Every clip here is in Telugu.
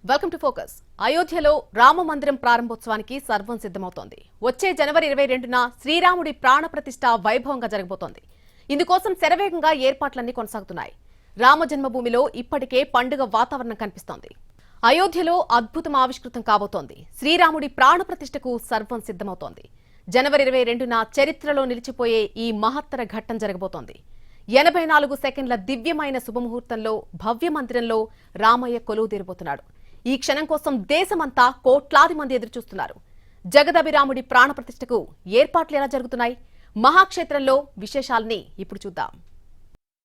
Welcome to focus. అయోధ్యలో రామ మందిరం ప్రారంభోత్సవానికి సర్వం సిద్ధమవుతోంది. వచ్చే జనవరి 22న శ్రీరాముడి ప్రాణ ప్రతిష్ఠ వైభవంగా జరగబోతోంది. ఇందుకోసం శరవేగంగా ఏర్పాట్లన్నీ కొనసాగుతున్నాయి. రామ జన్మభూమిలో ఇప్పటికే పండుగ వాతావరణం కనిపిస్తోంది. అయోధ్యలో అద్భుతం ఆవిష్కృతం కాబోతోంది. శ్రీరాముడి ప్రాణ ప్రతిష్ఠకు సర్వం సిద్ధమవుతోంది. జనవరి 22న చరిత్రలో నిలిచిపోయే ఈ మహత్తర ఘట్టం జరగబోతోంది. 84 సెకండ్ల దివ్యమైన శుభముహూర్తంలో భవ్య మందిరంలో రామయ్య కొలువు తీరబోతున్నాడు. ఈ క్షణం కోసం దేశమంతా కోట్లాది మంది ఎదురుచూస్తున్నారు. జగదభిరాముడి ప్రాణ ప్రతిష్ఠకు ఏర్పాట్లు ఎలా జరుగుతున్నాయి? మహాక్షేత్రంలో విశేషాల్ని ఇప్పుడు చూద్దాం.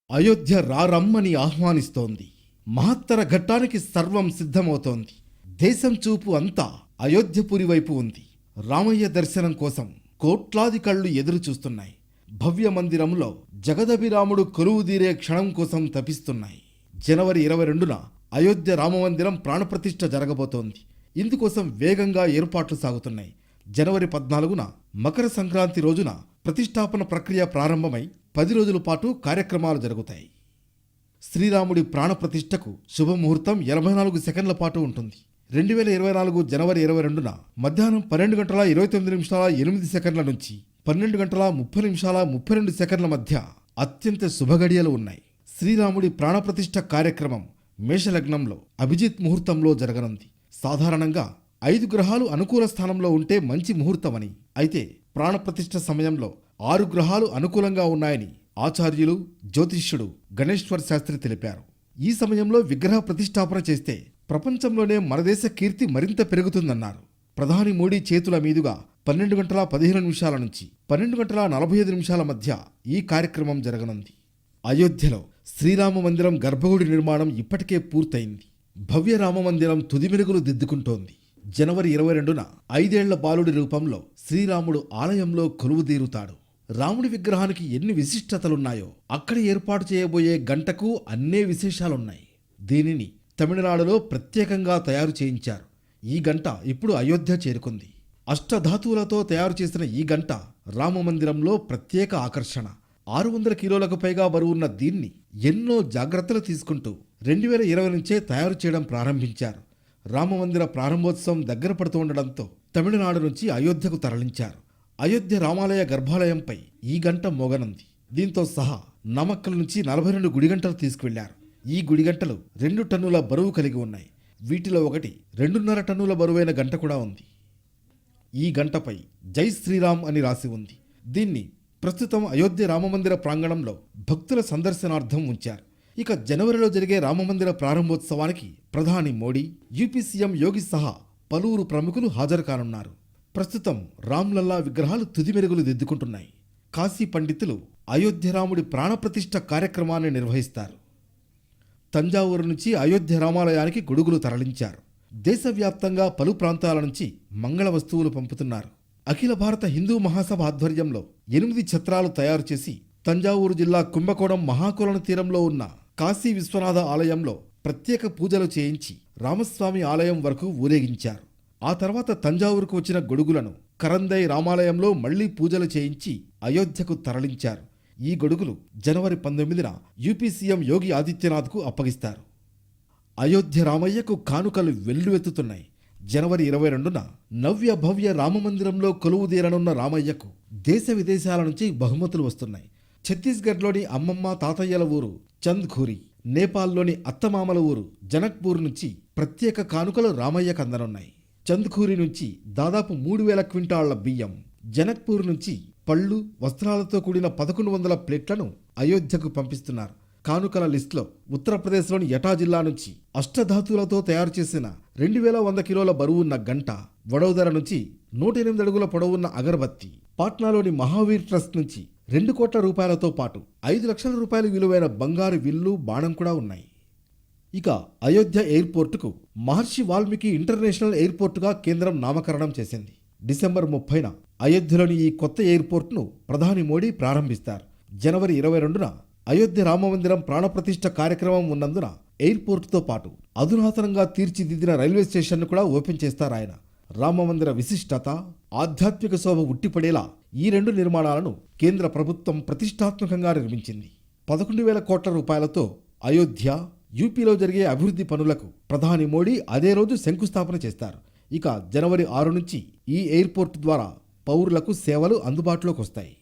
అయోధ్య రారమ్మని ఆహ్వానిస్తోంది. మహత్తర ఘట్టానికి సర్వం సిద్ధమవుతోంది. దేశం చూపు అంతా అయోధ్యపురి వైపు ఉంది. రామయ్య దర్శనం కోసం కోట్లాది కళ్ళు ఎదురు చూస్తున్నాయి. భవ్య మందిరంలో జగదభిరాముడు కొలువుదీరే క్షణం కోసం తపిస్తున్నాయి. జనవరి 22న అయోధ్య రామమందిరం ప్రాణప్రతిష్ఠ జరగబోతోంది. ఇందుకోసం వేగంగా ఏర్పాట్లు సాగుతున్నాయి. జనవరి 14న మకర సంక్రాంతి రోజున ప్రతిష్టాపన ప్రక్రియ ప్రారంభమై 10 రోజుల పాటు కార్యక్రమాలు జరుగుతాయి. శ్రీరాముడి ప్రాణప్రతిష్ఠకు శుభముహూర్తం 84 సెకండ్ల పాటు ఉంటుంది. 2024 జనవరి 22న మధ్యాహ్నం 12:29:08 నుంచి 12:30:32 మధ్య అత్యంత శుభగడియలు ఉన్నాయి. శ్రీరాముడి ప్రాణప్రతిష్ఠ కార్యక్రమం మేషలగ్నంలో అభిజిత్ ముహూర్తంలో జరగనుంది. సాధారణంగా 5 గ్రహాలు అనుకూల స్థానంలో ఉంటే మంచి ముహూర్తమని, అయితే ప్రాణప్రతిష్ఠ సమయంలో 6 గ్రహాలు అనుకూలంగా ఉన్నాయని ఆచార్యులు జ్యోతిష్యుడు గణేశ్వర్ శాస్త్రి తెలిపారు. ఈ సమయంలో విగ్రహ ప్రతిష్టాపన చేస్తే ప్రపంచంలోనే మన దేశ కీర్తి మరింత పెరుగుతుందన్నారు. ప్రధాని మోడీ చేతుల మీదుగా 12:15 నుంచి 12:45 మధ్య ఈ కార్యక్రమం జరగనుంది. అయోధ్యలో శ్రీరామ మందిరం గర్భగుడి నిర్మాణం ఇప్పటికే పూర్తయింది. భవ్య రామ మందిరం తుది మెరుగులు దిద్దుకుంటోంది. జనవరి 22న 5 ఏళ్ల బాలుడి రూపంలో శ్రీరాముడు ఆలయంలో కొలువుదీరుతాడు. రాముడి విగ్రహానికి ఎన్ని విశిష్టతలున్నాయో అక్కడ ఏర్పాటు చేయబోయే గంటకు అన్నే విశేషాలున్నాయి. దీనిని తమిళనాడులో ప్రత్యేకంగా తయారు చేయించారు. ఈ గంట ఇప్పుడు అయోధ్య చేరుకుంది. అష్టధాతువులతో తయారు చేసిన ఈ గంట రామమందిరంలో ప్రత్యేక ఆకర్షణ. 600 కిలోలకు పైగా బరువున్న దీన్ని ఎన్నో జాగ్రత్తలు తీసుకుంటూ 2020 నుంచే తయారు చేయడం ప్రారంభించారు. రామమందిర ప్రారంభోత్సవం దగ్గర పడుతుండడంతో తమిళనాడు నుంచి అయోధ్యకు తరలించారు. అయోధ్య రామాలయ గర్భాలయంపై ఈ గంట మోగనుంది. దీంతో సహా నమక్కల నుంచి 42 గుడిగంటలు తీసుకువెళ్లారు. ఈ గుడిగంటలు 2 టన్నుల బరువు కలిగి ఉన్నాయి. వీటిలో ఒకటి 2.5 టన్నుల బరువైన గంట కూడా ఉంది. ఈ గంటపై జై శ్రీరామ్ అని రాసి ఉంది. దీన్ని ప్రస్తుతం అయోధ్య రామమందిర ప్రాంగణంలో భక్తుల సందర్శనార్థం ఉంచారు. ఇక జనవరిలో జరిగే రామమందిర ప్రారంభోత్సవానికి ప్రధాని మోడీ, యూపీ సీఎం యోగి సహా పలువురు ప్రముఖులు హాజరు కానున్నారు. ప్రస్తుతం రామ్లల్లా విగ్రహాలు తుది మెరుగులు దిద్దుకుంటున్నాయి. కాశీ పండితులు అయోధ్య రాముడి ప్రాణప్రతిష్ఠ కార్యక్రమాన్ని నిర్వహిస్తారు. తంజావూరు నుంచి అయోధ్య రామాలయానికి గొడుగులు తరలించారు. దేశవ్యాప్తంగా పలు ప్రాంతాల నుంచి మంగళ వస్తువులు పంపుతున్నారు. అఖిల భారత హిందూ మహాసభ ఆధ్వర్యంలో 8 ఛత్రాలు తయారు చేసి తంజావూరు జిల్లా కుంభకోణం మహాకొలను తీరంలో ఉన్న కాశీ విశ్వనాథ ఆలయంలో ప్రత్యేక పూజలు చేయించి రామస్వామి ఆలయం వరకు ఊరేగించారు. ఆ తర్వాత తంజావూరుకు వచ్చిన గొడుగులను కరందై రామాలయంలో మళ్లీ పూజలు చేయించి అయోధ్యకు తరలించారు. ఈ గొడుగులు జనవరి 19న యూపీ సీఎం యోగి ఆదిత్యనాథ్కు అప్పగిస్తారు. అయోధ్య రామయ్యకు కానుకలు వెల్లువెత్తుతున్నాయి. జనవరి 22న నవ్య భవ్య రామమందిరంలో కొలువుదీరనున్న రామయ్యకు దేశ విదేశాల నుంచి బహుమతులు వస్తున్నాయి. ఛత్తీస్గఢ్లోని అమ్మమ్మ తాతయ్యల ఊరు చంద్ఖూరి, నేపాల్లోని అత్తమామల ఊరు జనక్పూర్ నుంచి ప్రత్యేక కానుకలు రామయ్యకు అందనున్నాయి. చంద్ఖూరి నుంచి దాదాపు 3000 క్వింటాళ్ల బియ్యం, జనక్పూర్ నుంచి పళ్ళు, వస్త్రాలతో కూడిన 1100 ప్లేట్లను అయోధ్యకు పంపిస్తున్నారు. కానుకల లిస్టులో ఉత్తరప్రదేశ్లోని ఎటా జిల్లా నుంచి అష్టధాతులతో తయారు చేసిన 2100 కిలోల బరువున్న గంట, వడోదర నుంచి 108 అడుగుల పొడవున్న అగరబత్తి, పాట్నాలోని మహావీర్ ట్రస్ట్ నుంచి 2 కోట్ల రూపాయలతో పాటు 5 లక్షల రూపాయలు విలువైన బంగారు విల్లు, బాణం కూడా ఉన్నాయి. ఇక అయోధ్య ఎయిర్పోర్టుకు మహర్షి వాల్మీకి ఇంటర్నేషనల్ ఎయిర్పోర్టుగా కేంద్రం నామకరణం చేసింది. డిసెంబర్ 30న అయోధ్యలోని ఈ కొత్త ఎయిర్పోర్ట్ను ప్రధాని మోడీ ప్రారంభిస్తారు. జనవరి 22న అయోధ్య రామమందిరం ప్రాణప్రతిష్ఠ కార్యక్రమం ఉన్నందున ఎయిర్పోర్టుతో పాటు అధునాతనంగా తీర్చిదిద్దిన రైల్వే స్టేషన్ను కూడా ఓపెన్ చేస్తారు ఆయన. రామమందిర విశిష్టత, ఆధ్యాత్మిక శోభ ఉట్టిపడేలా ఈ 2 నిర్మాణాలను కేంద్ర ప్రభుత్వం ప్రతిష్టాత్మకంగా నిర్మించింది. 11,000 కోట్ల రూపాయలతో అయోధ్య, యూపీలో జరిగే అభివృద్ధి పనులకు ప్రధాని మోడీ అదే రోజు శంకుస్థాపన చేస్తారు. ఇక జనవరి 6 నుంచి ఈ ఎయిర్పోర్ట్ ద్వారా పౌరులకు సేవలు అందుబాటులోకి వస్తాయి.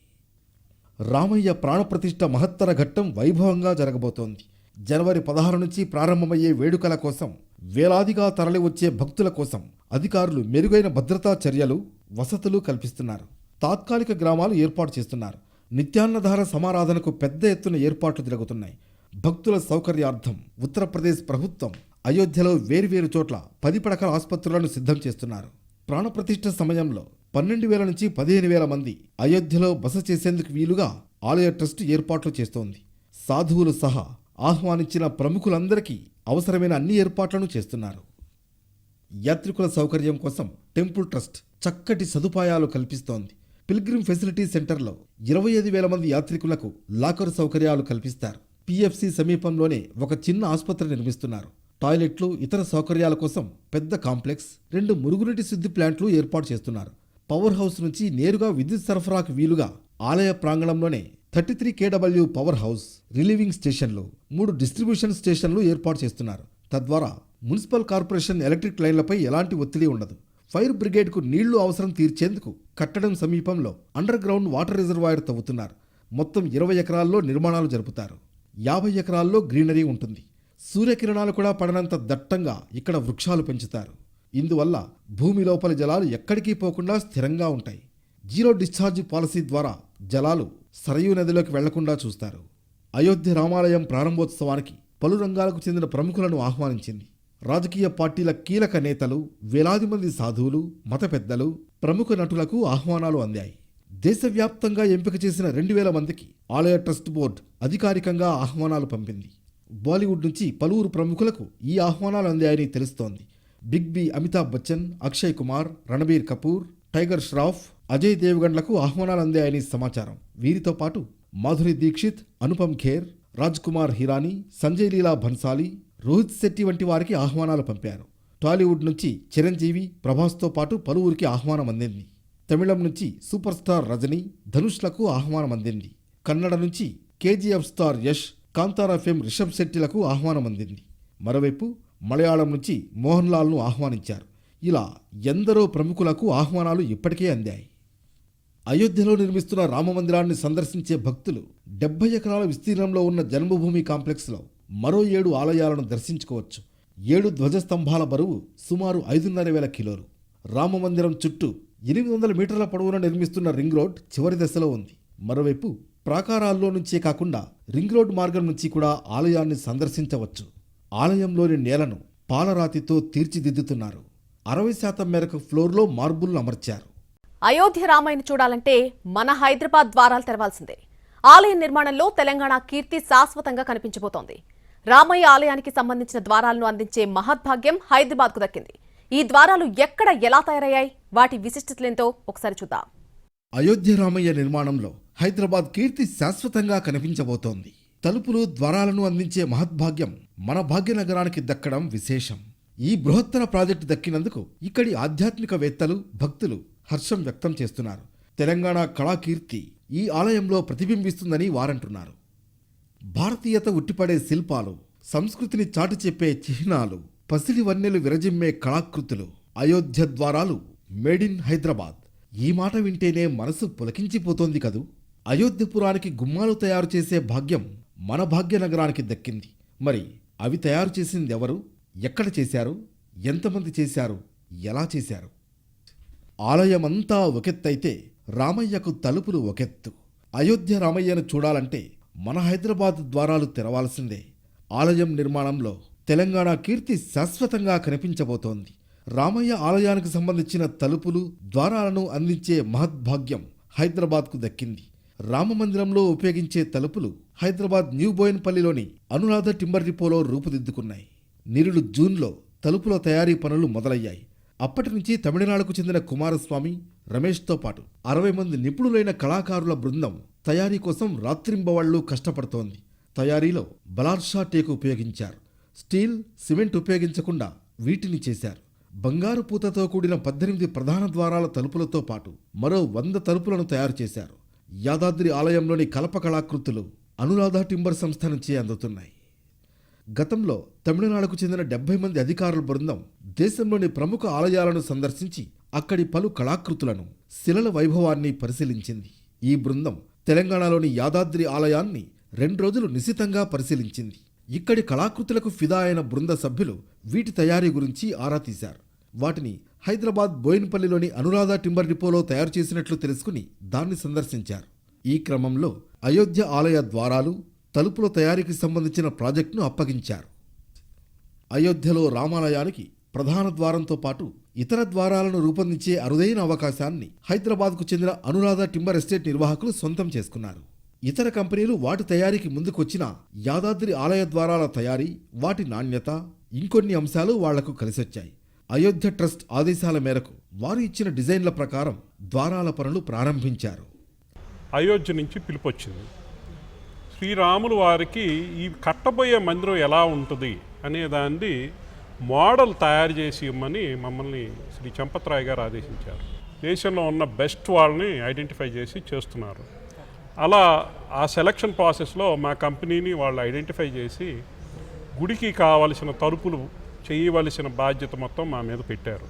రామయ్య ప్రాణప్రతిష్ఠ మహత్తర ఘట్టం వైభవంగా జరగబోతోంది. జనవరి 16 నుంచి ప్రారంభమయ్యే వేడుకల కోసం వేలాదిగా తరలివచ్చే భక్తుల కోసం అధికారులు మెరుగైన భద్రతా చర్యలు, వసతులు కల్పిస్తున్నారు. తాత్కాలిక గ్రామాలు ఏర్పాటు చేస్తున్నారు. నిత్యాన్నదాన సమారాధనకు పెద్ద ఎత్తున ఏర్పాట్లు జరుగుతున్నాయి. భక్తుల సౌకర్యార్థం ఉత్తరప్రదేశ్ ప్రభుత్వం అయోధ్యలో వేర్వేరు చోట్ల 10 పడకల ఆసుపత్రులను సిద్ధం చేస్తున్నారు. ప్రాణప్రతిష్ఠ సమయంలో 12,000 నుంచి 15,000 మంది అయోధ్యలో బస చేసేందుకు వీలుగా ఆలయ ట్రస్ట్ ఏర్పాట్లు చేస్తోంది. సాధువులు సహా ఆహ్వానించిన ప్రముఖులందరికీ అవసరమైన అన్ని ఏర్పాట్లను చేస్తున్నారు. యాత్రికుల సౌకర్యం కోసం టెంపుల్ ట్రస్ట్ చక్కటి సదుపాయాలు కల్పిస్తోంది. పిల్గ్రిమ్ ఫెసిలిటీ సెంటర్లో 25,000 మంది యాత్రికులకు లాకర్ సౌకర్యాలు కల్పిస్తారు. పిఎఫ్సి సమీపంలోనే ఒక చిన్న ఆసుపత్రి నిర్మిస్తున్నారు. టాయిలెట్లు, ఇతర సౌకర్యాల కోసం పెద్ద కాంప్లెక్స్, 2 మురుగునీటి శుద్ధి ప్లాంట్లు ఏర్పాటు చేస్తున్నారు. పవర్ హౌస్ నుంచి నేరుగా విద్యుత్ సరఫరాకు వీలుగా ఆలయ ప్రాంగణంలోనే 33 kW పవర్ హౌస్, రిలీవింగ్ స్టేషన్లు, 3 డిస్ట్రిబ్యూషన్ స్టేషన్లు ఏర్పాటు చేస్తున్నారు. తద్వారా మున్సిపల్ కార్పొరేషన్ ఎలక్ట్రిక్ లైన్లపై ఎలాంటి ఒత్తిడి ఉండదు. ఫైర్ బ్రిగేడ్కు నీళ్లు అవసరం తీర్చేందుకు కట్టడం సమీపంలో అండర్ గ్రౌండ్ వాటర్ రిజర్వాయర్ తవ్వుతున్నారు. మొత్తం 20 ఎకరాల్లో నిర్మాణాలు జరుపుతారు. 50 ఎకరాల్లో గ్రీనరీ ఉంటుంది. సూర్యకిరణాలు కూడా పడనంత దట్టంగా ఇక్కడ వృక్షాలు పెంచుతారు. ఇందువల్ల భూమి లోపలి జలాలు ఎక్కడికి పోకుండా స్థిరంగా ఉంటాయి. జీరో డిశ్చార్జ్ పాలసీ ద్వారా జలాలు సరయూ నదిలోకి వెళ్లకుండా చూస్తారు. అయోధ్య రామాలయం ప్రారంభోత్సవానికి పలు రంగాలకు చెందిన ప్రముఖులను ఆహ్వానించింది. రాజకీయ పార్టీల కీలక నేతలు, వేలాది మంది సాధువులు, మత పెద్దలు, ప్రముఖ నటులకు ఆహ్వానాలు అందాయి. దేశవ్యాప్తంగా ఎంపిక చేసిన 2,000 మందికి ఆలయ ట్రస్ట్ బోర్డు అధికారికంగా ఆహ్వానాలు పంపింది. బాలీవుడ్ నుంచి పలువురు ప్రముఖులకు ఈ ఆహ్వానాలు అందాయని తెలుస్తోంది. బిగ్ బి అమితాబ్ బచ్చన్, అక్షయ్ కుమార్, రణబీర్ కపూర్, టైగర్ ష్రాఫ్, అజయ్ దేవ్గన్లకు ఆహ్వానాలు అందాయని సమాచారం. వీరితో పాటు మాధురి దీక్షిత్, అనుపమ్ ఖేర్, రాజ్ కుమార్ హిరానీ, సంజయ్ లీలా భన్సాలి, రోహిత్ శెట్టి వంటి వారికి ఆహ్వానాలు పంపారు. టాలీవుడ్ నుంచి చిరంజీవి, ప్రభాస్తో పాటు పలువురికి ఆహ్వానం అందింది. తమిళం నుంచి సూపర్ స్టార్ రజనీ, ధనుష్లకు ఆహ్వానం అందింది. కన్నడ నుంచి KGF star Yash, Kantara fame Rishab శెట్టిలకు ఆహ్వానం అందింది. మరోవైపు మలయాళం నుంచి మోహన్ లాల్ను ఆహ్వానించారు. ఇలా ఎందరో ప్రముఖులకు ఆహ్వానాలు ఇప్పటికే అందాయి. అయోధ్యలో నిర్మిస్తున్న రామమందిరాన్ని సందర్శించే భక్తులు 70 ఎకరాల విస్తీర్ణంలో ఉన్న జన్మభూమి కాంప్లెక్స్లో మరో 7 ఆలయాలను దర్శించుకోవచ్చు. 7 ధ్వజస్తంభాల బరువు సుమారు 5,500 కిలోలు. రామమందిరం చుట్టూ 800 మీటర్ల పొడవున నిర్మిస్తున్న రింగ్ రోడ్ చివరి దశలో ఉంది. మరోవైపు ప్రాకారాల్లో నుంచే కాకుండా రింగ్ రోడ్ మార్గం నుంచి కూడా ఆలయాన్ని సందర్శించవచ్చు. ఆలయంలోని నేలను పాలరాతితో తీర్చిదిద్దుతున్నారు. 60% మేరకు ఫ్లోర్లో మార్బుల్ను అమర్చారు. అయోధ్య రామాయణ చూడాలంటే మన హైదరాబాద్ ద్వారాలు తెరవాల్సిందే. ఆలయ నిర్మాణంలో తెలంగాణ కీర్తి శాశ్వతంగా కనిపించబోతోంది. రామయ్య ఆలయానికి సంబంధించిన ద్వారాలను అందించే మహద్భాగ్యం హైదరాబాద్కు దక్కింది. ఈ ద్వారాలు ఎక్కడ ఎలా తయారయ్యాయి, వాటి విశిష్టతలేంతో ఒకసారి చూద్దాం. అయోధ్య రామయ్య నిర్మాణంలో హైదరాబాద్ కీర్తి శాశ్వతంగా కనిపించబోతోంది. తలుపులు, ద్వారాలను అందించే మహద్భాగ్యం మన భాగ్యనగరానికి దక్కడం విశేషం. ఈ బృహత్తర ప్రాజెక్టు దక్కినందుకు ఇక్కడి ఆధ్యాత్మికవేత్తలు, భక్తులు హర్షం వ్యక్తం చేస్తున్నారు. తెలంగాణ కళాకీర్తి ఈ ఆలయంలో ప్రతిబింబిస్తుందని వారంటున్నారు. భారతీయత ఉట్టిపడే శిల్పాలు, సంస్కృతిని చాటి చెప్పే చిహ్నాలు, పసిడి వన్నెలు విరజిమ్మే కళాకృతులు, అయోధ్య ద్వారాలు మేడ్ ఇన్ హైదరాబాద్. ఈ మాట వింటేనే మనసు పులకించిపోతోంది కదూ. అయోధ్యపురానికి గుమ్మాలు తయారు చేసే భాగ్యం మన భాగ్యనగరానికి దక్కింది. మరి అవి తయారు చేసింది ఎవరు, ఎక్కడ చేశారు, ఎంతమంది చేశారు, ఎలా చేశారు? ఆలయమంతా ఒకెత్తైతే రామయ్యకు తలుపులు ఒకెత్తు. అయోధ్య రామయ్యను చూడాలంటే మన హైదరాబాద్ ద్వారాలు తెరవాల్సిందే. ఆలయం నిర్మాణంలో తెలంగాణ కీర్తి శాశ్వతంగా కనిపించబోతోంది. రామయ్య ఆలయానికి సంబంధించిన తలుపులు, ద్వారాలను అందించే మహద్భాగ్యం హైదరాబాద్కు దక్కింది. రామమందిరంలో ఉపయోగించే తలుపులు హైదరాబాద్ న్యూ బోయిన్పల్లిలోని అనురాధ టింబర్ డిపోలో రూపుదిద్దుకున్నాయి. నిరుడు జూన్లో తలుపుల తయారీ పనులు మొదలయ్యాయి. అప్పటి నుంచి తమిళనాడుకు చెందిన కుమారస్వామి, రమేష్తో పాటు 60 మంది నిపుణులైన కళాకారుల బృందం తయారీ కోసం రాత్రింబవళ్లు కష్టపడుతోంది. తయారీలో బలార్షా టేకు ఉపయోగించారు. స్టీల్, సిమెంట్ ఉపయోగించకుండా వీటిని చేశారు. బంగారు పూతతో కూడిన 18 ప్రధాన ద్వారాల తలుపులతో పాటు మరో 100 తలుపులను తయారు చేశారు. యాదాద్రి ఆలయంలోని కలప కళాకృతులు అనురాధ టింబర్ సంస్థ నుంచి అందుతున్నాయి. గతంలో తమిళనాడుకు చెందిన 70 మంది అధికారుల బృందం దేశంలోని ప్రముఖ ఆలయాలను సందర్శించి అక్కడి పలు కళాకృతులను, శిలల వైభవాన్ని పరిశీలించింది. ఈ బృందం తెలంగాణలోని యాదాద్రి ఆలయాన్ని 2 రోజులు నిశితంగా పరిశీలించింది. ఇక్కడి కళాకృతులకు ఫిదా అయిన బృంద సభ్యులు వీటి తయారీ గురించి ఆరా తీశారు. వాటిని హైదరాబాద్ బోయిన్పల్లిలోని అనురాధ టింబర్ డిపోలో తయారు చేసినట్లు తెలుసుకుని దాన్ని సందర్శించారు. ఈ క్రమంలో అయోధ్య ఆలయ ద్వారాలు, తలుపుల తయారీకి సంబంధించిన ప్రాజెక్టును అప్పగించారు. అయోధ్యలో రామాలయానికి ప్రధాన ద్వారంతో పాటు ఇతర ద్వారాలను రూపొందించే అరుదైన అవకాశాన్ని హైదరాబాద్కు చెందిన అనురాధ టింబర్ ఎస్టేట్ నిర్వాహకులు సొంతం చేసుకున్నారు. ఇతర కంపెనీలు వాటి తయారీకి ముందుకొచ్చినా యాదాద్రి ఆలయ ద్వారాల తయారీ, వాటి నాణ్యత, ఇంకొన్ని అంశాలు వాళ్లకు కలిసొచ్చాయి. అయోధ్య ట్రస్ట్ ఆదేశాల మేరకు వారు ఇచ్చిన డిజైన్ల ప్రకారం ద్వారాల పనులు ప్రారంభించారు. అయోధ్య నుంచి పిలుపొచ్చింది. శ్రీరాములు వారికి ఈ కట్టబోయే మందిరం ఎలా ఉంటుంది అనే దాన్ని మోడల్ తయారు చేసి ఇవ్వమని మమ్మల్ని శ్రీ చంపత్రాయ్ గారు ఆదేశించారు. దేశంలో ఉన్న బెస్ట్ వాళ్ళని ఐడెంటిఫై చేసి చేస్తున్నారు. అలా ఆ సెలక్షన్ ప్రాసెస్లో మా కంపెనీని వాళ్ళు ఐడెంటిఫై చేసి గుడికి కావలసిన తలుపులు చేయవలసిన బాధ్యత మొత్తం మా మీద పెట్టారు.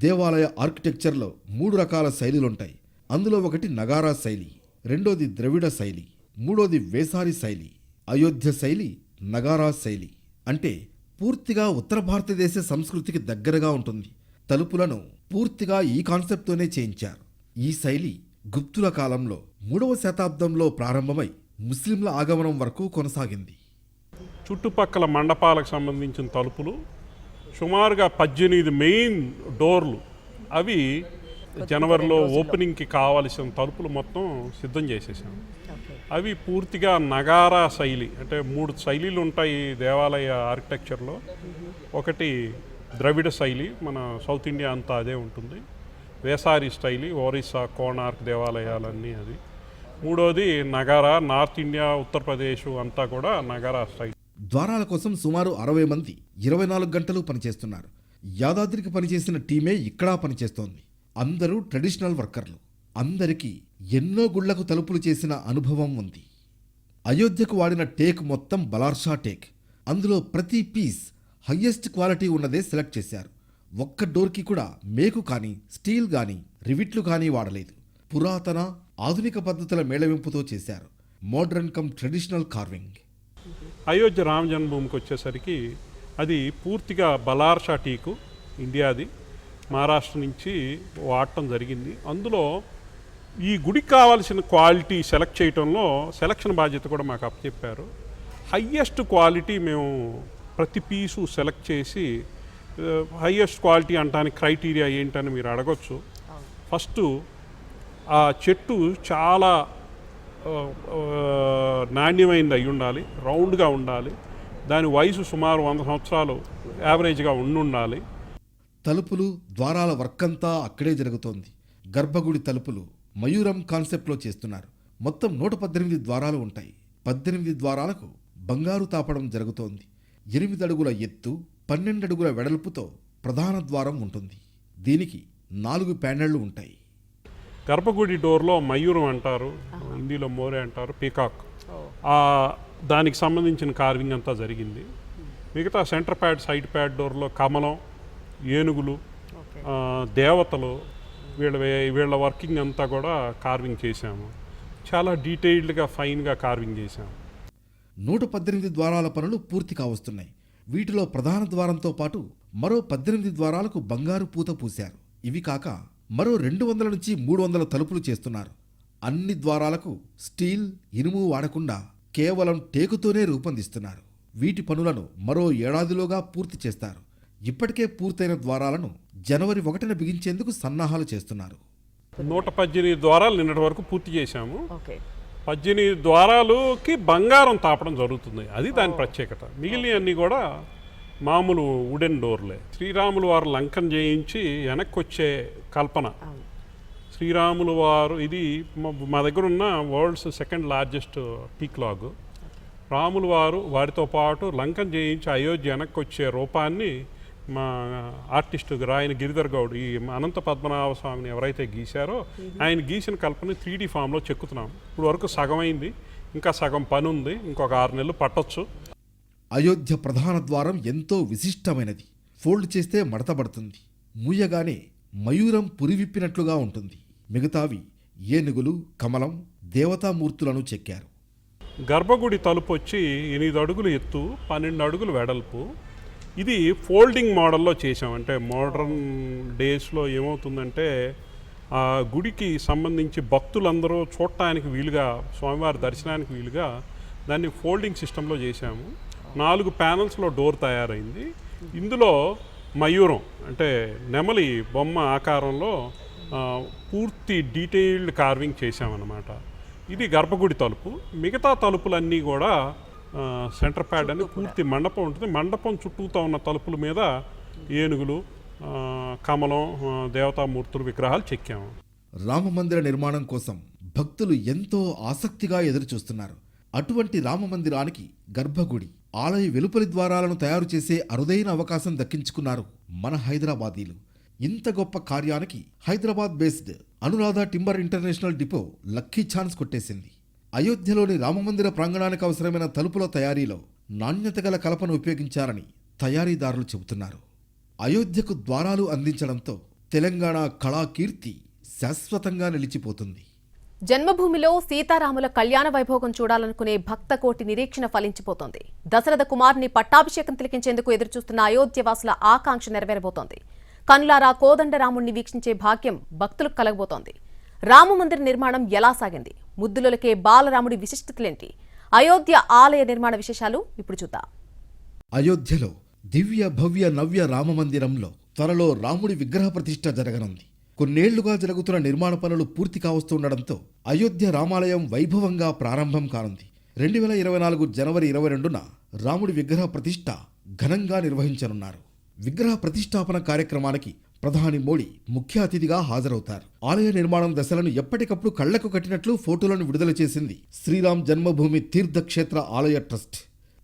దేవాలయ ఆర్కిటెక్చర్లో 3 రకాల శైలులుంటాయి. అందులో ఒకటి నగారా శైలి, రెండోది ద్రవిడ శైలి, మూడోది వేసారి శైలి. అయోధ్య శైలి నగారా శైలి అంటే పూర్తిగా ఉత్తర భారతదేశ సంస్కృతికి దగ్గరగా ఉంటుంది. తలుపులను పూర్తిగా ఈ కాన్సెప్ట్తోనే చేయించారు. ఈ శైలి గుప్తుల కాలంలో 3వ శతాబ్దంలో ప్రారంభమై ముస్లింల ఆగమనం వరకు కొనసాగింది. చుట్టుపక్కల మండపాలకు సంబంధించిన తలుపులు సుమారుగా 18 మెయిన్ డోర్లు, అవి జనవరిలో ఓపెనింగ్కి కావలసిన తలుపులు మొత్తం సిద్ధం చేసేసాం. అవి పూర్తిగా నగారా శైలి, అంటే 3 శైలిలు ఉంటాయి దేవాలయ ఆర్కిటెక్చర్లో. ఒకటి ద్రవిడ శైలి, మన సౌత్ ఇండియా అంతా అదే ఉంటుంది. వేసారి శైలి, ఒరిస్సా, కోణార్క్ దేవాలయాలన్నీ అది. మూడోది నగారా, నార్త్ ఇండియా, ఉత్తరప్రదేశ్ అంతా కూడా నగారా శైలి. ద్వారాల కోసం సుమారు 60 మంది 24 గంటలు పనిచేస్తున్నారు. యాదాద్రికి పనిచేసిన టీమే ఇక్కడా పనిచేస్తోంది. అందరూ ట్రెడిషనల్ వర్కర్లు. అందరికీ ఎన్నో గుళ్లకు తలుపులు చేసిన అనుభవం ఉంది. అయోధ్యకు వాడిన టేక్ మొత్తం బలార్షా టేక్. అందులో ప్రతి పీస్ హయ్యెస్ట్ క్వాలిటీ ఉన్నదే సెలెక్ట్ చేశారు. ఒక్క డోర్కి కూడా మేకు కానీ, స్టీల్ కానీ, రివిట్లు కానీ వాడలేదు. పురాతన, ఆధునిక పద్ధతుల మేళవింపుతో చేశారు. Modern cum traditional carving. Ayodhya Rama జన్మభూమికి వచ్చేసరికి అది పూర్తిగా బలార్షా టీకు, ఇండియాది, మహారాష్ట్ర నుంచి వాడటం జరిగింది. అందులో ఈ గుడికి కావాల్సిన క్వాలిటీ సెలెక్ట్ చేయటంలో సెలక్షన్ బాధ్యత కూడా మాకు అప్పచెప్పారు. హయ్యెస్ట్ క్వాలిటీ మేము ప్రతి పీసు సెలెక్ట్ చేసి, హయ్యెస్ట్ క్వాలిటీ అంటానికి క్రైటీరియా ఏంటని మీరు అడగొచ్చు. ఫస్ట్ ఆ చెట్టు చాలా నాణ్యమైనది అయి ఉండాలి, రౌండ్గా ఉండాలి, దాని వయసు సుమారు 100 సంవత్సరాలు యావరేజ్గా ఉండాలి. తలుపులు, ద్వారాల వర్కంతా అక్కడే జరుగుతోంది. గర్భగుడి తలుపులు మయూరం కాన్సెప్ట్లో చేస్తున్నారు. మొత్తం 118 ద్వారాలు ఉంటాయి. 18 ద్వారాలకు బంగారు తాపడం జరుగుతోంది. 8 అడుగుల ఎత్తు, 12 అడుగుల వెడల్పుతో ప్రధాన ద్వారం ఉంటుంది. దీనికి 4 ప్యానెళ్లు ఉంటాయి. గర్భగుడి డోర్లో మయూరం అంటారు, హిందీలో మోరే అంటారు, పీకాక్. దానికి సంబంధించిన కార్వింగ్ అంతా జరిగింది. మిగతా సెంటర్ ప్యాడ్, సైడ్ ప్యాడ్ డోర్లో కమలం, ఏనుగులు, దేవతలు, వీళ్ళ వర్కింగ్ అంతా కూడా కార్వింగ్ చేశాము. చాలా డీటెయిల్డ్గా, ఫైన్గా కార్వింగ్ చేశాము. 118 ద్వారాల పనులు పూర్తి కావస్తున్నాయి. వీటిలో ప్రధాన ద్వారంతో పాటు మరో 18 ద్వారాలకు బంగారు పూత పూశారు. ఇవి కాక మరో 200 నుంచి 300 తలుపులు చేస్తున్నారు. అన్ని ద్వారాలకు స్టీల్, ఇనుము వాడకుండా కేవలం టేకుతోనే రూపొందిస్తున్నారు. వీటి పనులను మరో ఏడాదిలోగా పూర్తి చేస్తారు. ఇప్పటికే పూర్తయిన ద్వారాలను జనవరి 1న బిగించేందుకు సన్నాహాలు చేస్తున్నారు. 118 ద్వారాలు నిన్నటి వరకు పూర్తి చేశాము. 18 ద్వారాలకి బంగారం తాపడం జరుగుతుంది. అది దాని ప్రత్యేకత. మిగిలినవన్నీ కూడా మామూలు వుడెన్ డోర్లే. శ్రీరాములు వారు లంకన్ చేయించి వెనక్కి వచ్చే కల్పన. శ్రీరాములు వారు, ఇది మా దగ్గర ఉన్న world's 2nd largest teak log. Ramulu వారు వారితో పాటు లంకన్ చేయించి అయోధ్య వెనక్కి వచ్చే రూపాన్ని మా ఆర్టిస్టు రాయన గిరిధర్ గౌడ్, ఈ అనంత పద్మనాభ స్వామిని ఎవరైతే గీశారో ఆయన గీసిన కల్పన 3D ఫామ్లో చెక్కుతున్నాం. ఇప్పుడు వరకు సగం అయింది, ఇంకా సగం పని ఉంది. ఇంకొక 6 నెలలు పట్టొచ్చు. అయోధ్య ప్రధాన ద్వారం ఎంతో విశిష్టమైనది. ఫోల్డ్ చేస్తే మడతబడుతుంది. మూయగానే మయూరం పురివిప్పినట్లుగా ఉంటుంది. మిగతావి ఏనుగులు, కమలం, దేవతామూర్తులను చెక్కారు. గర్భగుడి తలుపు వచ్చి 8 అడుగులు ఎత్తు, 12 అడుగులు వెడల్పు. ఇది ఫోల్డింగ్ మోడల్లో చేసాం. అంటే మోడర్న్ డేస్లో ఏమవుతుందంటే ఆ గుడికి సంబంధించి భక్తులందరూ చూడటానికి వీలుగా, స్వామివారి దర్శనానికి వీలుగా దాన్ని ఫోల్డింగ్ సిస్టంలో చేశాము. 4 ప్యానల్స్లో డోర్ తయారైంది. ఇందులో మయూరం అంటే నెమలి బొమ్మ ఆకారంలో పూర్తి డీటెయిల్డ్ కార్వింగ్ చేశామన్నమాట. ఇది గర్భగుడి తలుపు. మిగతా తలుపులన్నీ కూడా సెంటర్ ప్యాడ్ అని పూర్తి మండపం ఉంటుంది. మండపం చుట్టూతో ఉన్న తలుపుల మీద ఏనుగులు, కమలం, దేవతామూర్తులు విగ్రహాలు చెక్కాము. రామమందిర నిర్మాణం కోసం భక్తులు ఎంతో ఆసక్తిగా ఎదురుచూస్తున్నారు. అటువంటి రామమందిరానికి గర్భగుడి, ఆలయ వెలుపలి ద్వారాలను తయారు చేసే అరుదైన అవకాశం దక్కించుకున్నారు మన హైదరాబాదీలు. ఇంత గొప్ప కార్యానికి Hyderabad based Anuradha timber international depot lucky chance కొట్టేసింది. అయోధ్యలోని రామమందిర ప్రాంగణానికి అవసరమైన తలుపుల తయారీలో నాణ్యత గల కలపను ఉపయోగించారని తయారీదారులు చెబుతున్నారు. అయోధ్యకు ద్వారాలు అందించడంతో తెలంగాణ కళాకీర్తి శాశ్వతంగా నిలిచిపోతుంది. జన్మభూమిలో సీతారాముల కళ్యాణ వైభోగం చూడాలనుకునే భక్త కోటి నిరీక్షణ ఫలించిపోతోంది. దశరథ కుమారుని పట్టాభిషేకం తిలకించేందుకు ఎదురుచూస్తున్న అయోధ్యవాసుల ఆకాంక్ష నెరవేరబోతోంది. కనులారా కోదండరాముణ్ణి వీక్షించే భాగ్యం భక్తులకు కలగబోతోంది. రామమందిర నిర్మాణం ఎలా సాగింది? ముద్దులకే బాలరాముడి విశిష్టతలేంటి? అయోధ్య ఆలయ నిర్మాణ విశేషాలు ఇప్పుడు చూద్దాం. అయోధ్యలో దివ్య భవ్య నవ్య రామమందిరంలో త్వరలో రాముడి విగ్రహ ప్రతిష్ఠ జరగనుంది. కొన్నేళ్లుగా జరుగుతున్న నిర్మాణ పనులు పూర్తి కావస్తుండటంతో అయోధ్య రామాలయం వైభవంగా ప్రారంభం కానుంది. 2024 జనవరి 22న రాముడి విగ్రహ ప్రతిష్ఠ ఘనంగా నిర్వహించనున్నారు. విగ్రహ ప్రతిష్టాపన కార్యక్రమానికి ప్రధాని మోడీ ముఖ్య అతిథిగా హాజరవుతారు. ఆలయ నిర్మాణం దశలను ఎప్పటికప్పుడు కళ్లకు కట్టినట్లు ఫోటోలను విడుదల చేసింది శ్రీరామ్ జన్మభూమి తీర్థక్షేత్ర ఆలయ ట్రస్ట్.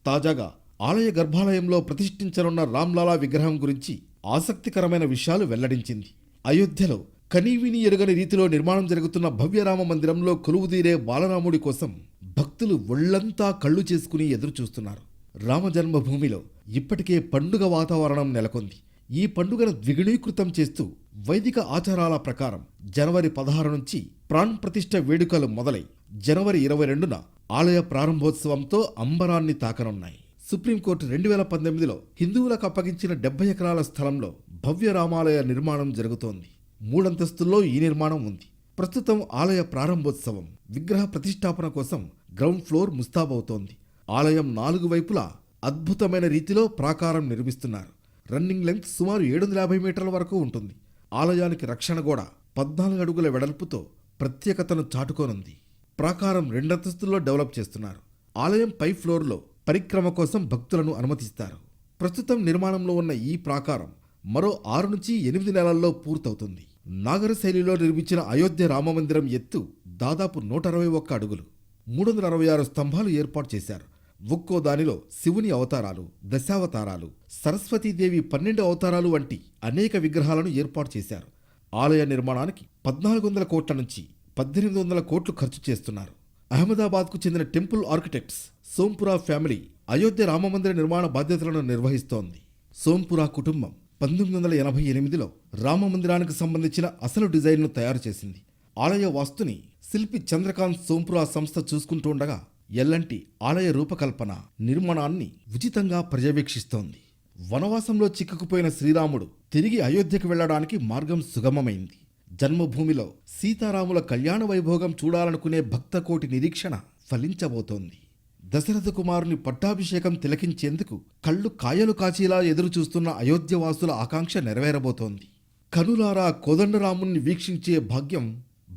తాజాగా ఆలయ గర్భాలయంలో ప్రతిష్ఠించనున్న రామ్లాలా విగ్రహం గురించి ఆసక్తికరమైన విషయాలు వెల్లడించింది. అయోధ్యలో కనీవిని ఎరుగని రీతిలో నిర్మాణం జరుగుతున్న భవ్యరామ మందిరంలో కొలువుదీరే బాలరాముడి కోసం భక్తులు ఒళ్లంతా కళ్ళు చేసుకుని ఎదురుచూస్తున్నారు. రామజన్మభూమిలో ఇప్పటికే పండుగ వాతావరణం నెలకొంది. ఈ పండుగను ద్విగుణీకృతం చేస్తూ వైదిక ఆచారాల ప్రకారం జనవరి 16 నుంచి ప్రాణ్ ప్రతిష్ఠ వేడుకలు మొదలై జనవరి 22న ఆలయ ప్రారంభోత్సవంతో అంబరాన్ని తాకనున్నాయి. సుప్రీంకోర్టు 2018లో హిందువులకు అప్పగించిన 70 ఎకరాల స్థలంలో భవ్య రామాలయ నిర్మాణం జరుగుతోంది. 3 అంతస్తుల్లో ఈ నిర్మాణం ఉంది. ప్రస్తుతం ఆలయ ప్రారంభోత్సవం, విగ్రహ ప్రతిష్టాపన కోసం గ్రౌండ్ ఫ్లోర్ ముస్తాబవుతోంది. ఆలయం 4 వైపులా అద్భుతమైన రీతిలో ప్రాకారం నిర్మిస్తున్నారు. రన్నింగ్ లెంగ్త్ సుమారు 750 మీటర్ల వరకు ఉంటుంది. ఆలయానికి రక్షణ గోడ 14 అడుగుల వెడల్పుతో ప్రత్యేకతను చాటుకోనుంది. ప్రాకారం 2 అంతస్తుల్లో డెవలప్ చేస్తున్నారు. ఆలయం పై ఫ్లోర్లో పరిక్రమ కోసం భక్తులను అనుమతిస్తారు. ప్రస్తుతం నిర్మాణంలో ఉన్న ఈ ప్రాకారం మరో 6 నుంచి 8 నెలల్లో పూర్తవుతుంది. నాగర శైలిలో నిర్మించిన అయోధ్య రామమందిరం ఎత్తు దాదాపు 161 అడుగులు. 366 స్తంభాలు ఏర్పాటు చేశారు. ఒక్కో దానిలో శివుని అవతారాలు, దశావతారాలు, సరస్వతీదేవి 12 అవతారాలు వంటి అనేక విగ్రహాలను ఏర్పాటు చేశారు. ఆలయ నిర్మాణానికి 1400 కోట్ల నుంచి 1800 కోట్లు ఖర్చు చేస్తున్నారు. అహ్మదాబాద్కు చెందిన temple architects Sompura family Ayodhya రామమందిర నిర్మాణ బాధ్యతలను నిర్వహిస్తోంది. సోంపురా కుటుంబం 1988లో రామమందిరానికి సంబంధించిన అసలు డిజైన్ను తయారు చేసింది. ఆలయ వాస్తుని శిల్పి చంద్రకాంత్ సోంపురా సంస్థ చూసుకుంటుండగా ఎల్లంటి ఆలయ రూపకల్పన, నిర్మాణాన్ని ఉచితంగా పర్యవేక్షిస్తోంది. వనవాసంలో చిక్కుకుపోయిన శ్రీరాముడు తిరిగి అయోధ్యకు వెళ్లడానికి మార్గం సుగమమైంది. జన్మభూమిలో సీతారాముల కళ్యాణ వైభోగం చూడాలనుకునే భక్తకోటి నిరీక్షణ ఫలించబోతోంది. దశరథ కుమారుని పట్టాభిషేకం తిలకించేందుకు కళ్ళు కాయలు కాచేలా ఎదురుచూస్తున్న అయోధ్యవాసుల ఆకాంక్ష నెరవేరబోతోంది. కనులారా కోదండరాముణ్ణి వీక్షించే భాగ్యం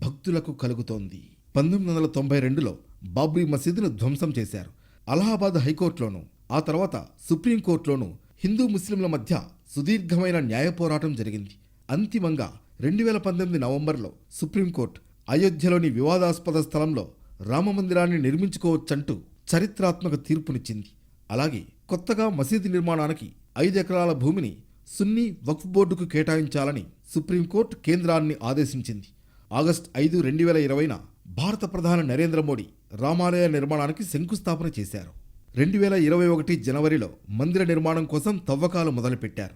భక్తులకు కలుగుతోంది. 1992లో బాబ్రీ మసీదును ధ్వంసం చేశారు. అలహాబాద్ హైకోర్టులోనూ ఆ తర్వాత సుప్రీంకోర్టులోనూ హిందూ ముస్లింల మధ్య సుదీర్ఘమైన న్యాయ పోరాటం జరిగింది. అంతిమంగా 2018 నవంబర్లో సుప్రీంకోర్టు అయోధ్యలోని వివాదాస్పద స్థలంలో రామమందిరాన్ని నిర్మించుకోవచ్చంటూ చరిత్రాత్మక తీర్పునిచ్చింది. అలాగే కొత్తగా మసీదు నిర్మాణానికి 5 ఎకరాల భూమిని సున్నీ వక్ఫ్ బోర్డుకు కేటాయించాలని సుప్రీంకోర్టు కేంద్రాన్ని ఆదేశించింది. ఆగస్టు 5, 2020న భారత ప్రధాని నరేంద్ర మోడీ రామాలయ నిర్మాణానికి శంకుస్థాపన చేశారు. 2021 జనవరిలో మందిర నిర్మాణం కోసం తవ్వకాలు మొదలుపెట్టారు.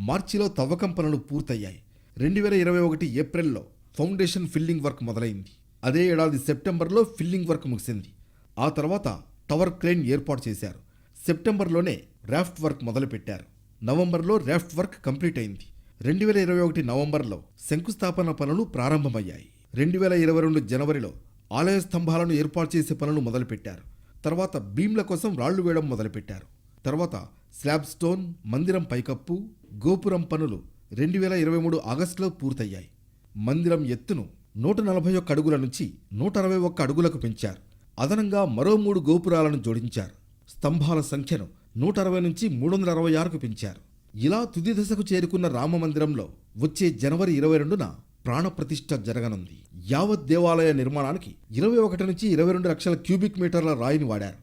మార్చిలో తవ్వకం పనులు పూర్తయ్యాయి. 2021 ఏప్రిల్లో ఫౌండేషన్ ఫిల్లింగ్ వర్క్ మొదలైంది. అదే ఏడాది సెప్టెంబర్లో ఫిల్లింగ్ వర్క్ ముగిసింది. ఆ తర్వాత టవర్ క్రేన్ ఏర్పాటు చేశారు. సెప్టెంబర్లోనే రాఫ్ట్ వర్క్ మొదలుపెట్టారు. నవంబర్లో రాఫ్ట్ వర్క్ కంప్లీట్ అయింది. 2021 నవంబర్లో శంకుస్థాపన పనులు ప్రారంభమయ్యాయి. 2022 జనవరిలో ఆలయ స్తంభాలను ఏర్పాటు చేసే పనులు మొదలుపెట్టారు. తర్వాత బీమ్ల కోసం రాళ్లు వేయడం మొదలుపెట్టారు. తర్వాత స్లాబ్ స్టోన్, మందిరం పైకప్పు, గోపురం పనులు 2023 ఆగస్టులో పూర్తయ్యాయి. మందిరం ఎత్తును 141 అడుగుల నుంచి 161 అడుగులకు పెంచారు. అదనంగా మరో 3 గోపురాలను జోడించారు. స్తంభాల సంఖ్యను 160 నుంచి 366కు పెంచారు. ఇలా తుది దశకు చేరుకున్న రామమందిరంలో వచ్చే జనవరి 22న ప్రాణప్రతిష్ఠ జరగనుంది. యావత్ దేవాలయ నిర్మాణానికి 21 నుంచి 22 లక్షల క్యూబిక్ మీటర్ల రాయిని వాడారు.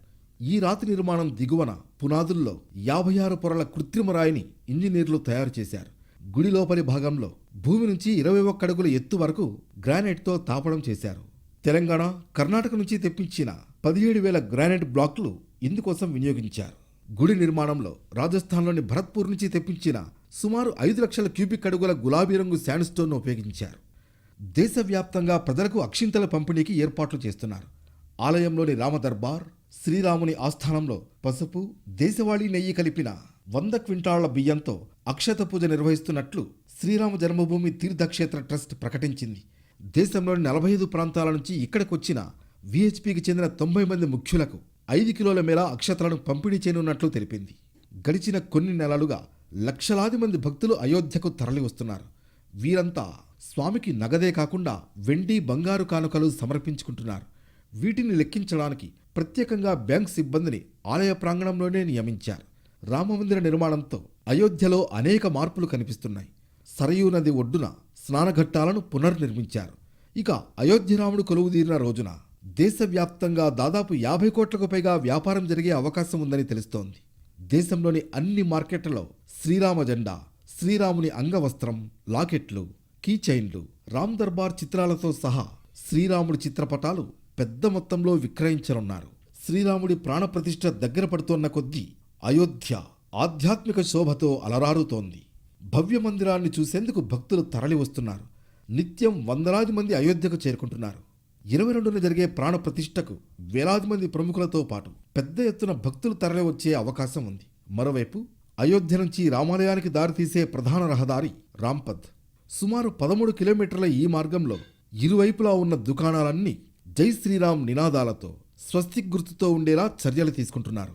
ఈ రాతి నిర్మాణం దిగువన పునాదుల్లో 56 పొరల కృత్రిమ రాయిని ఇంజనీర్లు తయారు చేశారు. గుడి లోపలి భాగంలో భూమి నుంచి 21 అడుగుల ఎత్తు వరకు గ్రానైట్తో తాపడం చేశారు. తెలంగాణ, కర్ణాటక నుంచి తెప్పించిన 17,000 గ్రానైట్ బ్లాక్లు ఇందుకోసం వినియోగించారు. గుడి నిర్మాణంలో రాజస్థాన్లోని భరత్పూర్ నుంచి తెప్పించిన సుమారు 5 లక్షల క్యూబిక్ అడుగుల గులాబీ రంగు శాండ్స్టోన్ను ఉపయోగించారు. దేశవ్యాప్తంగా ప్రజలకు అక్షింతల పంపిణీకి ఏర్పాట్లు చేస్తున్నారు. ఆలయంలోని రామదర్బార్, శ్రీరాముని ఆస్థానంలో పసుపు, దేశవాళీ నెయ్యి కలిపిన 100 క్వింటాళ్ల బియ్యంతో అక్షత పూజ నిర్వహిస్తున్నట్లు శ్రీరామ జన్మభూమి తీర్థక్షేత్ర ట్రస్ట్ ప్రకటించింది. దేశంలోని 45 ప్రాంతాల నుంచి ఇక్కడికొచ్చిన విహెచ్పికి చెందిన 90 మంది ముఖ్యులకు 5 కిలోల మేర అక్షతలను పంపిణీ చేయనున్నట్లు తెలిపింది. గడిచిన కొన్ని నెలలుగా లక్షలాది మంది భక్తులు అయోధ్యకు తరలి వస్తున్నారు. వీరంతా స్వామికి నగదే కాకుండా వెండి, బంగారు కానుకలు సమర్పించుకుంటున్నారు. వీటిని లెక్కించడానికి ప్రత్యేకంగా బ్యాంక్ సిబ్బందిని ఆలయ ప్రాంగణంలోనే నియమించారు. రామమందిర నిర్మాణంతో అయోధ్యలో అనేక మార్పులు కనిపిస్తున్నాయి. సరయూ నది ఒడ్డున స్నానఘట్టాలను పునర్నిర్మించారు. ఇక అయోధ్య రాముడు కొలువుదీరిన రోజున దేశవ్యాప్తంగా దాదాపు 50 కోట్లకు పైగా వ్యాపారం జరిగే అవకాశం ఉందని తెలుస్తోంది. దేశంలోని అన్ని మార్కెట్లలో శ్రీరామ జెండా, శ్రీరాముని అంగవస్త్రం, లాకెట్లు, కీ చైన్లు, రామ్ దర్బార్ చిత్రాలతో సహా శ్రీరాముడి చిత్రపటాలు పెద్ద మొత్తంలో విక్రయించనున్నారు. శ్రీరాముడి ప్రాణప్రతిష్ఠ దగ్గర పడుతోన్న కొద్దీ అయోధ్య ఆధ్యాత్మిక శోభతో అలరారుతోంది. భవ్య మందిరాన్ని చూసేందుకు భక్తులు తరలి వస్తున్నారు. నిత్యం వందలాది మంది అయోధ్యకు చేరుకుంటున్నారు. 22న జరిగే ప్రాణప్రతిష్ఠకు వేలాది మంది ప్రముఖులతో పాటు పెద్ద ఎత్తున భక్తులు తరలి వచ్చే అవకాశం ఉంది. మరోవైపు అయోధ్య నుంచి రామాలయానికి దారితీసే ప్రధాన రహదారి రాంపథ్. సుమారు 13 కిలోమీటర్ల ఈ మార్గంలో ఇరువైపులా ఉన్న దుకాణాలన్నీ జై శ్రీరామ్ నినాదాలతో స్వస్తిక్ గుర్తుతో ఉండేలా చర్యలు తీసుకుంటున్నారు.